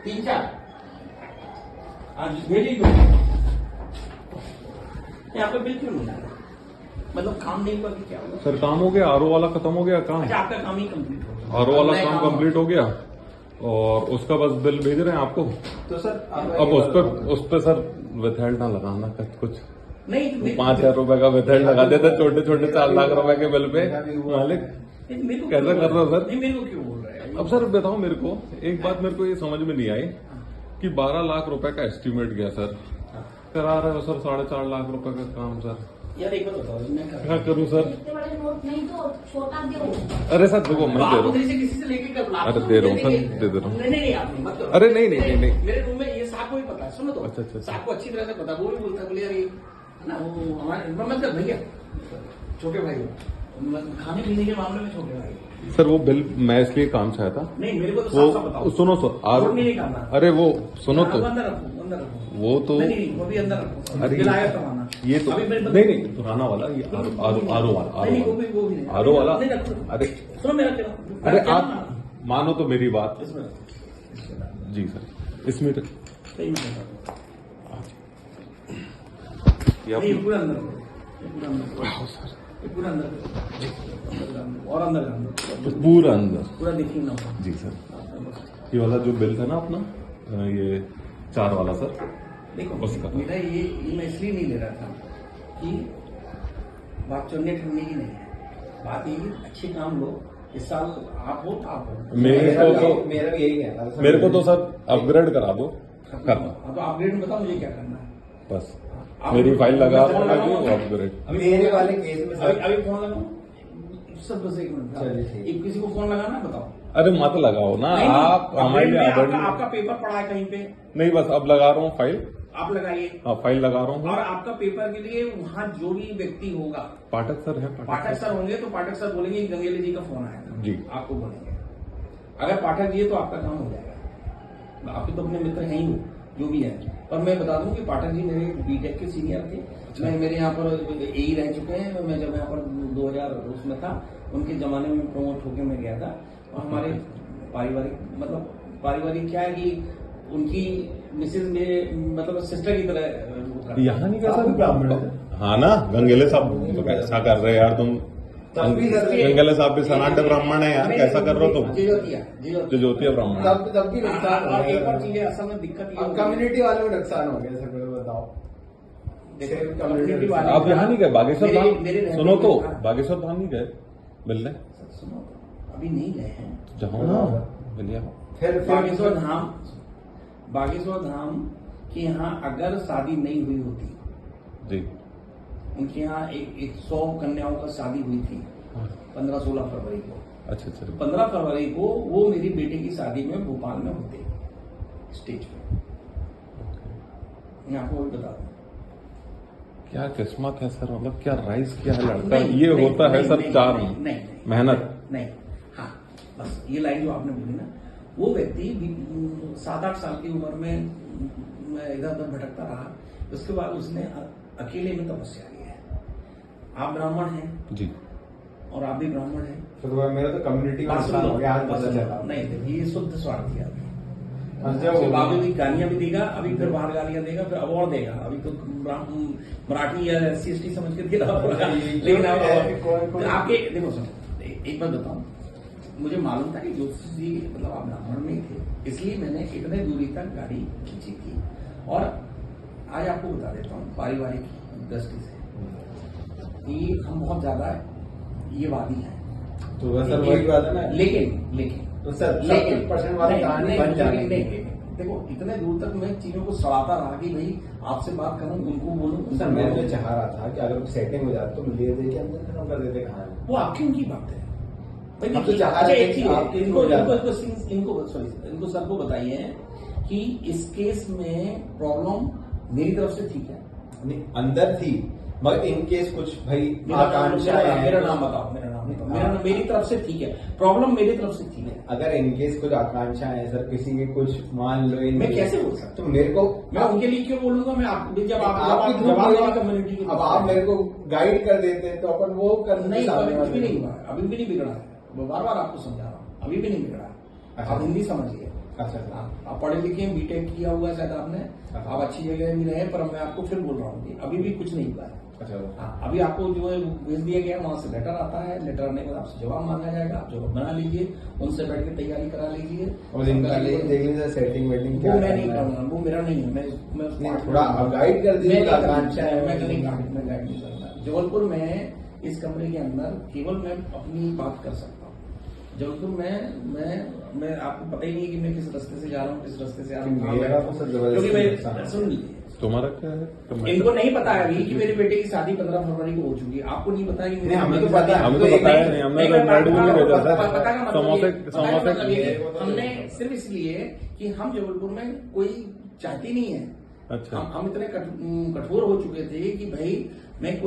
3-4 आज भेजी दो। आपका बिल क्यों नहीं आ रहा? मतलब काम नहीं हुआ कि क्या हुआ? सर काम हो गया, आरओ वाला खत्म हो गया काम। अच्छा, आपका काम ही कंप्लीट हो गया। आरओ वाला काम कंप्लीट हो गया और उसका बस बिल भेज रहे हैं आपको। तो सर अब उस पर सर विथहेल्ड ना लगाना कुछ नहीं, 5,000 रुपए का विथहेल्ड लगा देता छोटे छोटे 4 लाख रुपए के बिल पे। मालिक कैसा कर रहे हो सर? नहीं, मेरे को क्यों बोल रहे हैं? अब सर बताओ मेरे को एक बात, मेरे को ये समझ में नहीं आई कि 12 लाख रुपए का एस्टिमेट गया सर, करा रहे हो सर 4.5 लाख रुपए का काम सर। यार एक बात बताओ, मैं क्या करूं सर? इतने बड़े नोट नहीं तो छोटा दो। अरे सर देखो मैं दे रहा हूँ। से किसी से लेके कर अरे दे रहा हूँ सर, दे रहा हूँ। नहीं आप नहीं मत करो। अरे नहीं। मेरे रूम में ये साहब को भी पता है, सुनो तो। अच्छा। साहब को अच्छी तरह से पता, वो भी बोलता है, बोले यार ये ना वो हमारे मतलब भैया छोटे भाई खाने पीने के मामले में छोटे भाई। सर वो बिल मैं इसलिए काम से आया था। नहीं, मेरे को तो वो साफ बताओ। सुनो सर, नहीं करना। अरे वो सुनो तो, अंदर रखो वो तो नहीं वो भी अंदर रखो। अरे बिल आया करवाना ये तो अभी नहीं पुराना वाला, ये आरो वाला आरो वाला। अरे सुनो मेरा क्या अरे आप मानो तो मेरी बात इसमें जी सर, इसमें तो सही में ये नहीं, आप- पूरा अंदर करो, ये पूरा अंदर करो, सर ये पूरा अंदर करो, और अंदर पूरा अंदर पूरा देखिए ना। जी सर। ये वाला जो बिल था ना अपना, ये 4 वाला सर, देखो उसका। मेरा ये मैं इसलिए नहीं ले रहा था कि बात चुनने ठंडने की नहीं है। बात ये अच्छे काम लो, इस साल आप हो तो आप हो। मेरे को तो मेरा भी यही कहना था। मेरे को तो सर अपग्रेड करा दो करना अब अपग्रेड में बताओ मुझे क्या करना है। बस। मेरी फाइल लगा अपग्रेड। मेरे वाले केस में सर अभी फोन लगाओ सब, बस एक मिनट। चलिए, ठीक। एक किसी को फोन लगाना है, बताओ। अरे मत लगाओ ना नहीं, आप हमारे लिए आपका आदरणीय- आपका पेपर पड़ा है कहीं पे, नहीं बस अब लगा रहा हूँ फाइल। आप लगाइए। हाँ फाइल लगा रहा और हूँ। आपका पेपर के लिए वहाँ जो भी व्यक्ति होगा, पाठक सर है, पाठक सर होंगे तो पाठक सर बोलेंगे कि गंगेली जी का फोन आया था, जी। आपको बोलेंगे। अगर पाठक जी है तो आपका काम हो जाएगा। आपके तो अपने मित्र हैं ही वो, जो भी है। पर मैं बता दूं कि पाठक जी मेरे बीटेक के सीनियर थे। मैं मेरे यहाँ पर ए रह चुके हैं। मैं जब यहाँ पर 2000 उसमें था, उनके जमाने में प्रमोट होकर मैं गया था। और हमारे पारिवारिक क्या है कि उनकी मिसेज मेरे मतलब सिस्टर की तरह यहाँ नहीं आप भी ब्राह्मण हैं। हाँ ना, गंगेले साहब कैसा कर रहे हैं यार तुम? तब भी सर गंगेले साहब भी सनातन ब्राह्मण है यार, कैसा कर रहे हो तुम? जियोतिया ज्योतिया ब्राह्मण। तब भी नुकसान हो और एक और गया। चीज है, असल में दिक्कत ये अब कम्युनिटी वालों को नुकसान हो गया सर, बताओ। कम्युनिटी वाले आप यहाँ नहीं गए बागेश्वर मेरे धाम? रहते सुनो तो, हुए- बागेश्वर धाम नहीं गए मिलने? सुनो, अभी नहीं गए हैं। जाओ ना मिलिए। फिर बागेश्वर धाम के यहाँ अगर शादी नहीं हुई होती, जी उनके यहाँ एक 100 कन्याओं का शादी हुई थी 15-16 फरवरी को। अच्छा। 15 फरवरी को वो मेरी बेटे की शादी में भोपाल में होते स्टेज पे। मैं आपको भी बता दूं, क्या किस्मत है सर, मतलब क्या राइज क्या है लड़का, नहीं, ये नहीं, होता है नहीं, सर नहीं, 4 नहीं, मेहनत। नहीं, हाँ बस ये लाइन जो आपने बोली ना, वो व्यक्ति 7-8 साल की उम्र में इधर उधर भटकता रहा। उसके बाद उसने अकेले में तपस्या की है। आप ब्राह्मण हैं जी और आप भी ब्राह्मण हैं। तो मेरा तो कम्युनिटी का बात सुन नुकसान लो, हो गया, आज बात पता सुन लो। चला। नहीं देखिए, ये शुद्ध स्वार्थी आदमी है। अच्छा, उसके वो- बाबू भी गालियां भी देगा, अभी फिर बाहर गालियां देगा, फिर अवार्ड देगा। अभी तो मराठी या SC/ST समझ के दे रहा होगा। लेकिन आपके देखो सर, एक बात बताऊं, मुझे मालूम था कि ज्योतिष जी मतलब आप ब्राह्मण नहीं थे, इसलिए मैंने इतने दूरी तक गाड़ी खींची थी। और आज आपको बता देता हूँ पारिवारिक दृष्टि से कि हम बहुत ज्यादा ये वादी हैं। तो वह सर वही बात है ना। लेकिन तो सर 70% वाली कहानी बन जाने की। देखो इतने दूर तक मैं चीजों को सड़ाता रहा कि भाई आपसे बात करूं, उनको बोलूं। सर मैं तो चाह रहा था कि अगर सेटिंग हो जाती तो ले दे के अंदर खत्म कर देते कहानी। वो आपकी उनकी बात है भाई। हम तो चाह रहे अच्छा, थे एक कि चीज है, आपकी इनको हो जाए। इनको सर को बताइए कि इस केस में प्रॉब्लम मेरी तरफ से ठीक है। नहीं, अंदर थी, मगर इन केस कुछ भाई मेरा नाम बताओ, मेरी तरफ से ठीक है, प्रॉब्लम मेरी तरफ से ठीक है। अगर इनकेस कुछ आकांक्षाएं हैं सर, किसी की कुछ मान लो मैं कैसे बोल सकता तो मेरे को मैं उनके लिए क्यों बोलूंगा? मैं आप जब आप आपकी जवाब देंगे कम्युनिटी की, अब आप मेरे को गाइड कर देते तो अपन वो कर नहीं, अभी कुछ भी नहीं हुआ, अभी भी नहीं बिगड़ा है। वो बार बार आपको समझा रहा हूँ, अभी भी नहीं बिगड़ा है। आप हिंदी समझिए, अच्छा अच्छा। आप पढ़े लिखे हैं, बीटेक किया हुआ है शायद आपने, हाँ। आप अच्छी जगह भी रहे, पर मैं आपको फिर बोल रहा हूँ कि अभी भी कुछ नहीं हुआ है। अच्छा हाँ, अभी आपको जो है भेज दिया गया, वहां से लेटर आता है, लेटर आने के बाद आपसे जवाब मांगा जाएगा, आप जवाब बना लीजिए, उनसे बैठ के तैयारी करा लीजिए। और इनका देख लीजिए सेटिंग वेटिंग क्या वो मैं नहीं करना है। करूंगा, वो मेरा नहीं है, मैं नहीं, थोड़ा आप गाइड कर दीजिए, मैं आकांक्षा मैं गाइड नहीं करता। जबलपुर में इस कमरे के अंदर केवल मैं अपनी बात कर सकता हूँ। जबलपुर में मैं आपको पता ही नहीं कि मैं किस रास्ते से जा रहा हूँ, किस रास्ते से आ रहा हूँ, मेरा तो सर जबरदस्ती क्योंकि नुकसान मैं है। सुन लीजिए, तुम्हारा क्या है? इनको नहीं पता है अभी कि मेरे बेटे की शादी 15 फरवरी को हो चुकी है। आपको नहीं पता कि नहीं, हमें तो पता है। हमें तो बताया नहीं, हमने रेड भी नहीं भेजा सर। पता का मतलब समोसे हमने सिर्फ इसलिए कि हम जबलपुर में कोई चाहती नहीं है। अच्छा। हम इतने कठोर हो चुके थे कि भाई मैं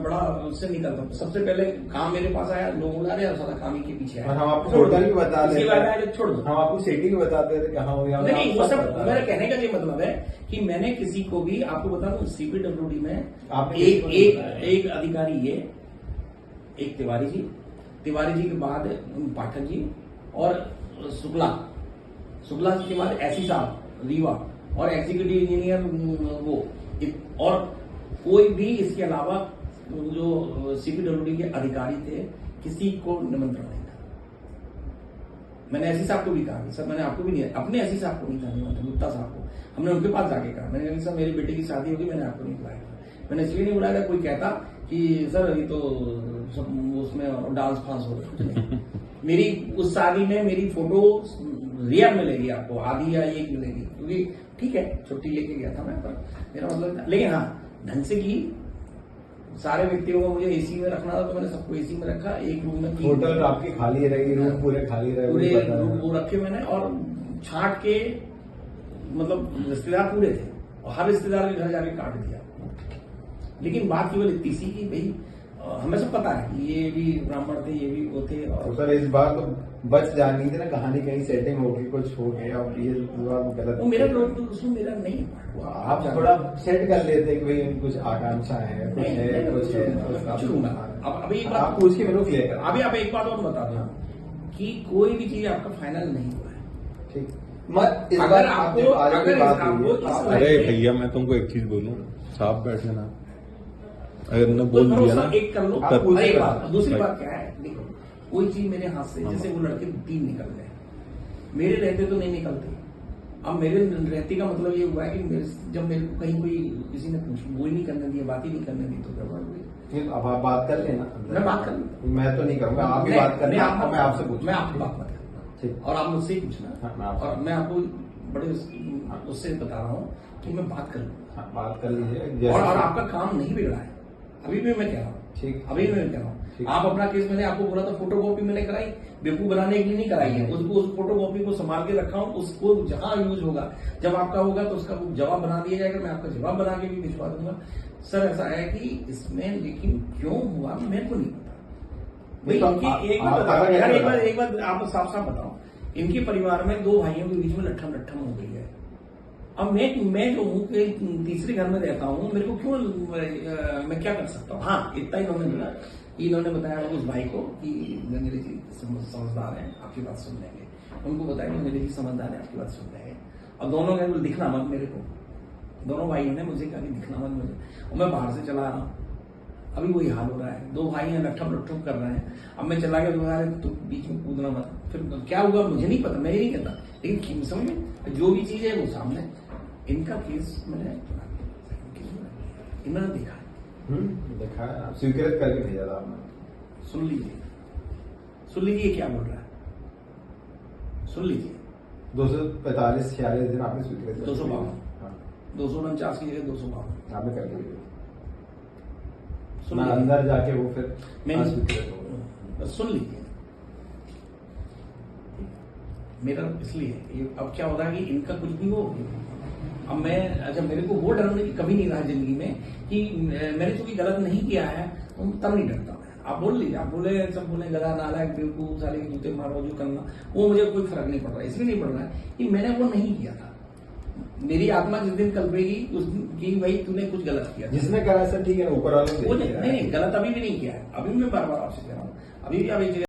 बड़ा उससे नहीं करता। सबसे पहले काम मेरे पास आया, लोग बुला रहे और सारा काम ही के पीछे और आया। हम आपको होटल भी बता इसके देते बाद हैं। आया जो छोड़ दो। हम आपको सेटिंग भी बताते थे कहाँ हो, यहाँ नहीं, हो, वो सब बता मेरा देते। कहने का ये मतलब है कि मैंने किसी को भी, आपको बता दूं, सीपीडब्ल्यूडी में आपने एक किसको नहीं एक बताया? एक अधिकारी है, एक तिवारी जी के बाद पाठक जी और शुक्ला के बाद एसी साहब रीवा और एग्जीक्यूटिव इंजीनियर वो और कोई भी इसके अलावा जो सीपीडब्ल्यूडी के अधिकारी थे, किसी को निमंत्रण नहीं था। मैंने एसी साहब को भी कहा कि सर मैंने आपको भी नहीं, अपने एसी साहब को नहीं था निमंत्रण, गुप्ता साहब को हमने उनके पास जाके कहा, मैंने कहा सर मेरी बेटी की शादी होगी, मैंने आपको नहीं बुलाया था। मैंने इसलिए नहीं बुलाया था, कोई कहता कि सर ये तो सब उसमें डांस फांस हो रहा है। मेरी उस शादी में मेरी फोटो रियल मिलेगी आपको, आधी या एक मिलेगी, क्योंकि ठीक है छुट्टी लेके गया था मैं, पर मेरा मतलब, लेकिन हाँ ढंग से की। सारे व्यक्तियों को मुझे एसी में रखना था तो मैंने सबको एसी में रखा, एक रूम में होटल आपकी खाली रहेगी, रूम पूरे खाली रहे, पूरे वो पता है। रूम वो रखे मैंने, और छांट के, मतलब रिश्तेदार पूरे थे और हर रिश्तेदार के घर जाके काट दिया। लेकिन बात केवल इतनी सी कि भाई हमें सब पता है कि ये भी ब्राह्मण थे, ये भी वो थे, तो और सर इस बार तो बच जानी थी ना, कहानी कहीं सेटिंग होगी, कुछ हो गया, अब ये बात गलत। वो मेरा उसमें मेरा नहीं है। आप थोड़ा सेट कर लेते कि भाई कुछ आकांक्षा है, कुछ नहीं, है, नहीं, कुछ है, नहीं, आप- चलूंगा। अब अभी एक बात- आप पूछ के मेरे को क्लियर कर। अभी आप एक बात और बता दो कि कोई भी चीज आपका फाइनल नहीं हुआ है। ठीक, मत इस अगर बार आपको- आज की अगर बात आपको हुई है, इस आप- लाइन- अरे भैया मैं तुमको एक चीज बोलूं, साफ बैठे ना, अगर ने बोल कोई दिया ना भरोसा एक कर लो। आप कर- पूछ अरे एक कर- बात, दूसरी भाई। बात क्या है, देखो कोई चीज मेरे हाथ से, जैसे वो लड़के 3 निकल गए, मेरे रहते तो नहीं निकलते। अब मेरे रहते का मतलब ये हुआ है कि जब मेरे को कहीं कोई किसी ने पूछ, वो ही नहीं करने दिया, बात ही नहीं करने दी, तो गड़बड़ हुई। नहीं, अब आप बात कर लेना। मैं बात कर लूं। मैं तो नहीं करूंगा, आप भी नहीं, बात करना, नहीं, आप- मैं आपसे पूछूंगा। मैं आपकी बात मत करना, ठीक। और आप मुझसे ही पूछना। हाँ, मैं आपसे- और मैं आपको बड़े उससे बता रहा हूँ कि मैं बात कर लूँ, हाँ, बात कर लीजिए और आपका काम नहीं बिगड़ा है। अभी भी मैं कह रहा हूँ, ठीक। अभी भी मैं कह रहा हूँ, ठीक। आप अपना केस, मैंने आपको बोला था फोटोकॉपी मैंने कराई, बेवकूफ बनाने के लिए नहीं कराई है, उसको उस फोटोकॉपी को संभाल के रखा हूँ, उसको जहां यूज होगा, जब आपका होगा तो उसका जवाब बना दिया जाएगा, मैं आपका जवाब बना के भी भिजवा दूंगा। सर ऐसा है कि इसमें, लेकिन क्यों हुआ मेरे को नहीं पता। भाई तो इनकी एक बात बताओ यार, एक बात आप साफ साफ बताओ, इनके परिवार में 2 भाइयों के बीच में लट्ठम हो गई है। अब मैं जो हूँ कि तीसरे घर में रहता हूँ, मेरे को क्यों, मैं क्या कर सकता हूँ। हाँ इतना इन्होंने बताया उस भाई को कि मेरे जी समझदार है, आपकी बात सुन लेंगे। उनको बताया कि मेरे जी समझदार है, आपकी बात सुन लेंगे। और दोनों ने दिखना मत मेरे को, दोनों भाइयों ने मुझे कहा कि दिखना मत मुझे, और मैं बाहर से चला आ रहा हूँ। अभी वही हाल हो रहा है, 2 भाई हैं लट्ठम कर रहे हैं। अब मैं चला गया तो बीच में कूदना मत, फिर क्या हुआ मुझे नहीं पता, मैं ही नहीं कहता, लेकिन समझ में जो भी चीज है वो सामने। इनका केस मैंने इन्होंने देखा है, देखा है, आप स्वीकृत करके भेजा था आपने। सुन लीजिए क्या बोल रहा है, सुन लीजिए। 245-46 दिन आपने स्वीकृत 252 हाँ, 249 की जगह 252 आपने कर लिया। सुन ना लीजिए। अंदर जाके वो फिर मैंने अस्वीकृत हो गया। बस सुन लीजिए। मेरा इसलिए अब क्या होता है कि इनका कुछ भी हो, अब मैं, अच्छा मेरे को वो डर कभी नहीं रहा जिंदगी में कि मैंने चूंकि गलत नहीं किया है, तब नहीं डरता मैं। आप बोल लीजिए, आप बोले, सब बोले गधा नालायक बेवकूफ साले के जूते मारो जो करना, वो मुझे कोई फर्क नहीं पड़ रहा। इसलिए नहीं पड़ रहा है कि मैंने वो नहीं किया था। मेरी आत्मा जिस दिन कल्पेगी उस दिन कि भाई तूने कुछ गलत किया। जिसने करा सर ठीक है, ऊपर वाले नहीं, गलत अभी भी नहीं किया है। अभी भी मैं बार बार आपसे कह रहा हूँ, अभी भी आप एक